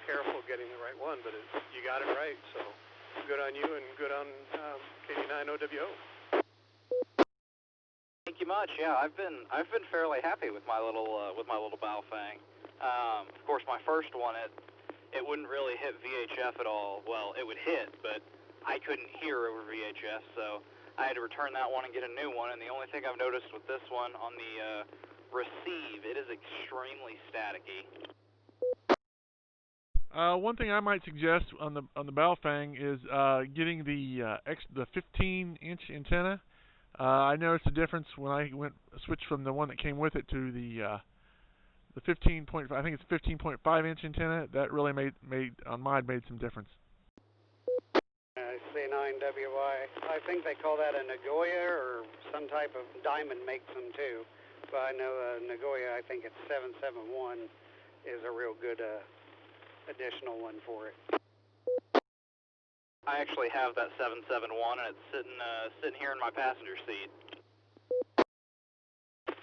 careful getting the right one, but you got it right, so good on you and good on K9OWO. Thank you much. Yeah, I've been fairly happy with my little Baofeng. Of course, my first one it wouldn't really hit VHF at all. Well, it would hit, but I couldn't hear over VHF, so I had to return that one and get a new one. And the only thing I've noticed with this one on the receive, it is extremely staticky. One thing I might suggest on the Baofeng is getting the 15-inch antenna. I noticed a difference when I switched from the one that came with it to the 15.5. I think it's 15.5-inch antenna. That really made some difference. K9WI. I think they call that a Nagoya or some type of diamond makes them too. But I know Nagoya. I think it's 771 is a real good additional one for it. I actually have that 771, and it's sitting here in my passenger seat.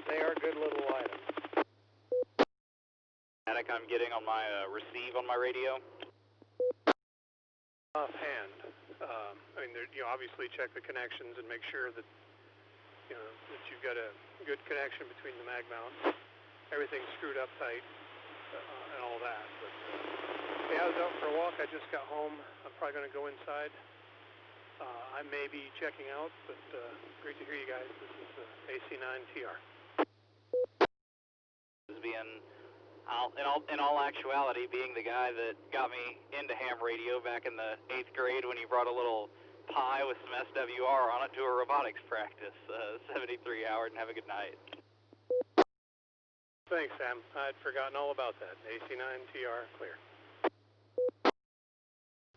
They are good little items. Static I'm getting on my receive on my radio. Offhand, I mean, obviously check the connections and make sure that that you've got a good connection between the mag mounts. Everything's screwed up tight and all that. But yeah, I was out for a walk. I just got home. I'm probably going to go inside. I may be checking out, but great to hear you guys. This is AC9TR. In all actuality, being the guy that got me into ham radio back in the 8th grade when he brought a little pie with some SWR on it to a robotics practice, 73 Howard, and have a good night. Thanks, Sam. I'd forgotten all about that. AC9TR clear.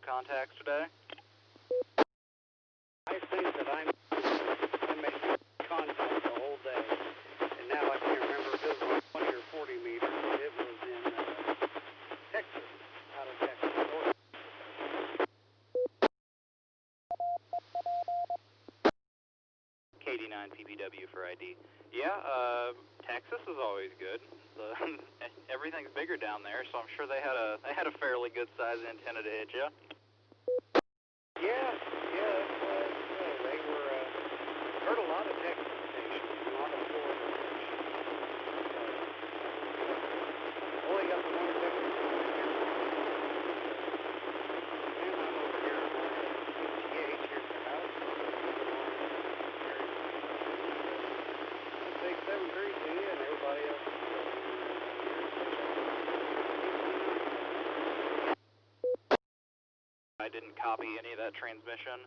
Contacts today? I think that I made contact the whole day, and now I can't remember if it was 20 or 40 meters. It was in Texas, out of Texas. KD9 PPW for ID. Yeah, Texas is always good. Everything's bigger down there, so I'm sure they had a fairly good sized antenna to hit you. Yeah, they were, heard a lot of Texas stations, a lot of Florida stations. Only got the one Texas station here. And I'm over here on PH here at the house. Big 732 and everybody else. I didn't copy any of that transmission,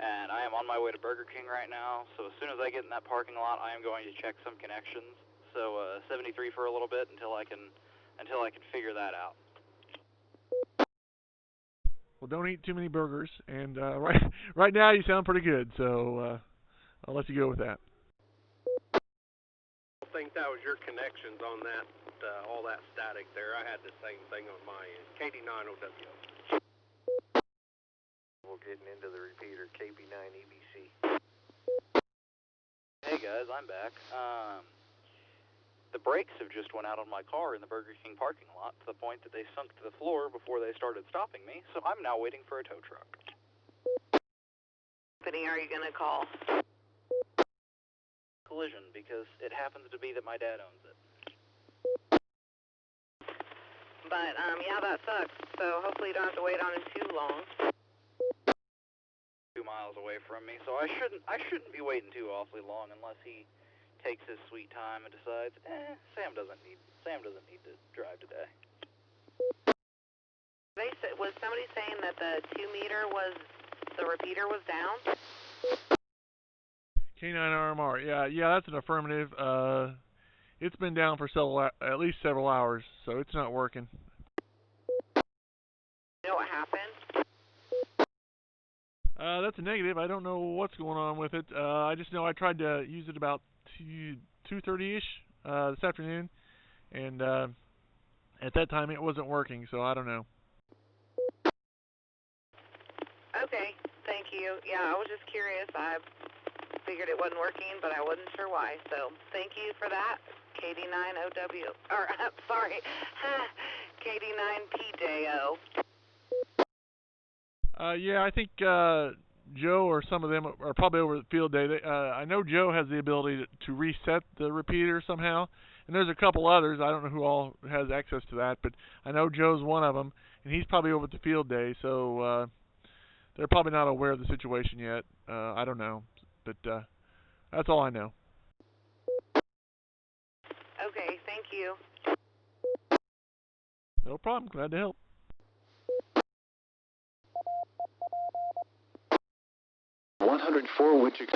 and I am on my way to Burger King right now, so as soon as I get in that parking lot, I am going to check some connections. So 73 for a little bit until I can figure that out. Well, don't eat too many burgers, and right now you sound pretty good, so I'll let you go with that. I think that was your connections on that, all that static there. I had the same thing on my end. KD9OWO. We're getting into the repeater, KB9EBC. Hey guys, I'm back. The brakes have just went out on my car in the Burger King parking lot to the point that they sunk to the floor before they started stopping me, so I'm now waiting for a tow truck. Company are you going to call? Collision, because it happens to be that my dad owns it. But, yeah, that sucks. So hopefully you don't have to wait on it too long. 2 miles away from me, so I shouldn't be waiting too awfully long unless he takes his sweet time and decides, Sam doesn't need to drive today. Was somebody saying that the 2-meter the repeater was down? K9RMR, yeah, that's an affirmative. It's been down for at least several hours, so it's not working. You know what happened? That's a negative. I don't know what's going on with it. I just know I tried to use it about 2:30ish this afternoon, and at that time it wasn't working, so I don't know. Okay, thank you. Yeah, I was just curious. I figured it wasn't working, but I wasn't sure why. So thank you for that, KD9OW. Or, sorry, KD9PJO. Yeah, I think Joe or some of them are probably over at field day. I know Joe has the ability to reset the repeater somehow, and there's a couple others. I don't know who all has access to that, but I know Joe's one of them, and he's probably over at the field day, so they're probably not aware of the situation yet. I don't know, but that's all I know. Okay, thank you. No problem. Glad to help. $104 Wichita.